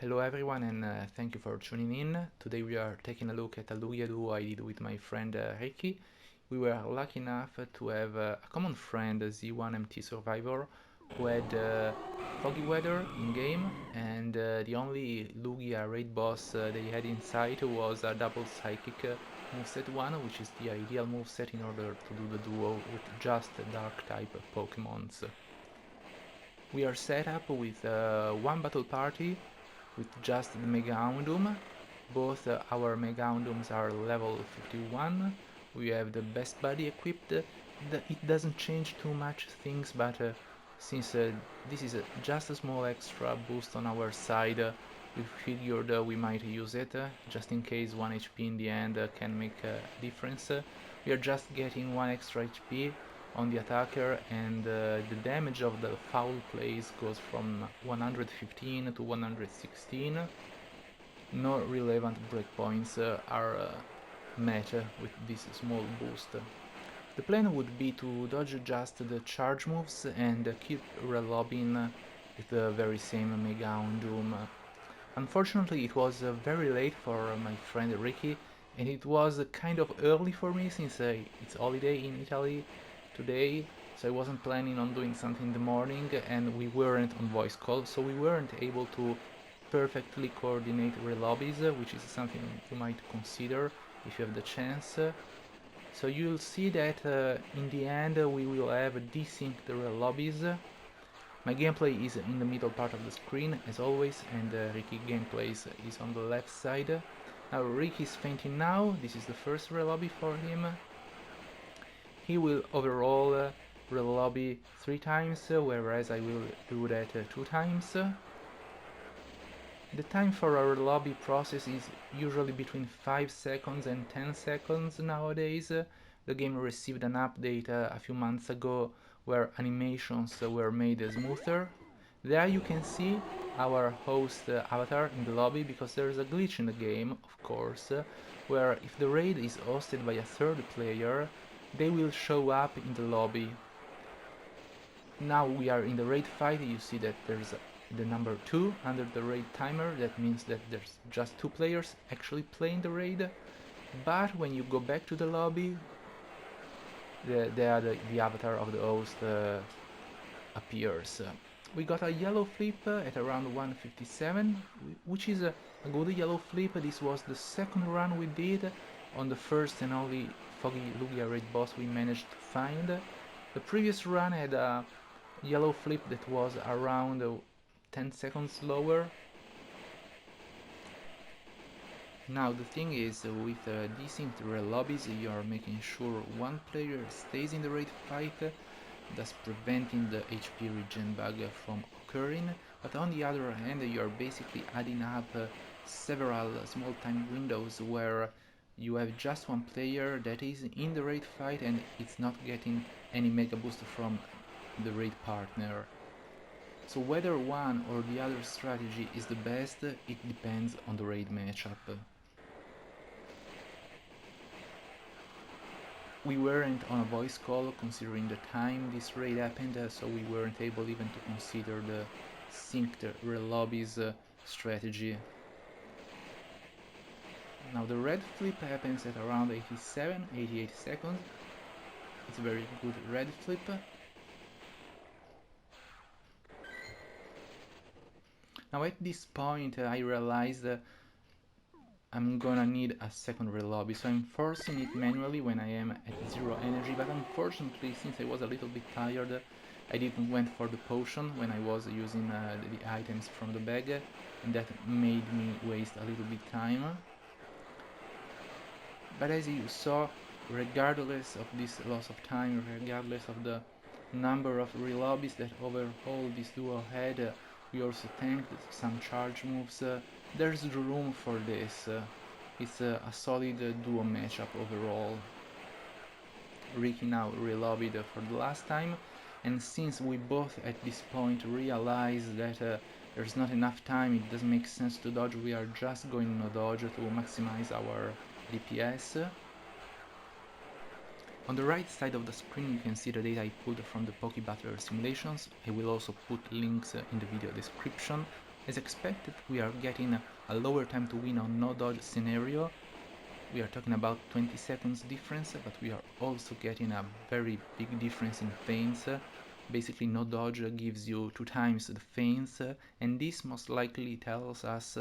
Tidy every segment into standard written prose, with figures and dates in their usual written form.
Hello everyone and thank you for tuning in. Today we are taking a look at a Lugia DUO I did with my friend Ricky. We were lucky enough to have a common friend, Z1MT Survivor, who had foggy weather in game, and the only Lugia raid boss they had in sight was a double psychic moveset 1, which is the ideal moveset in order to do the duo with just dark type Pokemons. We are set up with one battle party with just the Mega Houndoom. Both our Mega Houndooms are level 51. We have the best buddy equipped. It doesn't change too much things, but since this is just a small extra boost on our side, we figured we might use it, just in case 1 HP in the end can make a difference. We are just getting 1 extra HP on the attacker, and the damage of the foul plays goes from 115 to 116. No relevant breakpoints are met with this small boost. The plan would be to dodge just the charge moves and keep relobbing with the very same Mega Houndoom. Unfortunately, it was very late for my friend Ricky, and it was kind of early for me since it's holiday in Italy today, so I wasn't planning on doing something in the morning, and we weren't on voice call, so we weren't able to perfectly coordinate relobbies, which is something you might consider if you have the chance. So you'll see that in the end we will have desynced relobbies. My gameplay is in the middle part of the screen as always, and Ricky gameplays is on the left side. Now Ricky is fainting now. This is the first relobby for him. He will overall relobby 3 times, whereas I will do that 2 times. The time for a relobby process is usually between 5 seconds and 10 seconds nowadays. The game received an update a few months ago where animations were made smoother. There you can see our host avatar in the lobby, because there is a glitch in the game, of course, where if the raid is hosted by a third player, they will show up in the lobby. Now we are in the raid fight. You see that there's the number 2 under the raid timer. That means that there's just 2 players actually playing the raid. But when you go back to the lobby, the avatar of the host appears. We got a yellow flip at around 157, which is a good yellow flip. This was the second run we did on the first and only foggy Lugia raid boss we managed to find. The previous run had a yellow flip that was around 10 seconds lower. Now the thing is, with desynced relobbies, you are making sure one player stays in the raid fight, thus preventing the HP regen bug from occurring, but on the other hand you are basically adding up several small time windows where you have just one player that is in the raid fight and it's not getting any mega boost from the raid partner. So whether one or the other strategy is the best, it depends on the raid matchup. We weren't on a voice call considering the time this raid happened, so we weren't able even to consider the synced relobbies strategy. Now the red flip happens at around 88 seconds. It's a very good red flip. Now at this point I realized I'm gonna need a second relobby, so I'm forcing it manually when I am at 0 energy, but unfortunately, since I was a little bit tired, I didn't went for the potion when I was using the items from the bag, and that made me waste a little bit time. But as you saw, regardless of this loss of time, regardless of the number of relobbies that overall this duo had, we also tanked some charge moves. There's room for this. It's a solid duo matchup overall. Ricky now relobbied for the last time, and since we both at this point realize that there's not enough time, it doesn't make sense to dodge, we are just going no dodge to maximize our DPS. On the right side of the screen you can see the data I pulled from the Poke Battler simulations. I will also put links in the video description. As expected, we are getting a lower time to win on no dodge scenario. We are talking about 20 seconds difference, but we are also getting a very big difference in feints. Basically, no dodge gives you 2 times the feints, and this most likely tells us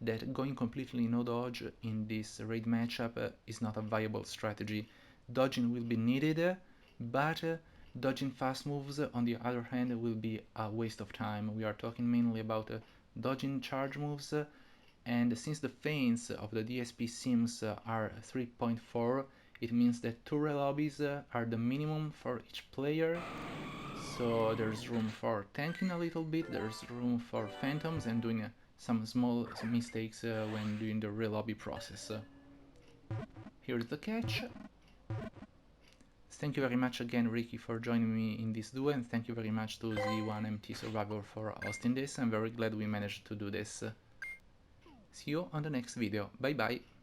that going completely no dodge in this raid matchup is not a viable strategy. Dodging will be needed, but dodging fast moves, on the other hand, will be a waste of time. We are talking mainly about dodging charge moves, and since the feints of the DSP sims are 3.4, it means that 2 relobbies are the minimum for each player. So there's room for tanking a little bit, there's room for phantoms and doing some small mistakes when doing the relobby process. Here's the catch. Thank you very much again, Ricky, for joining me in this duo, and thank you very much to Z1MT Survivor for hosting this. I'm very glad we managed to do this. See you on the next video. Bye bye.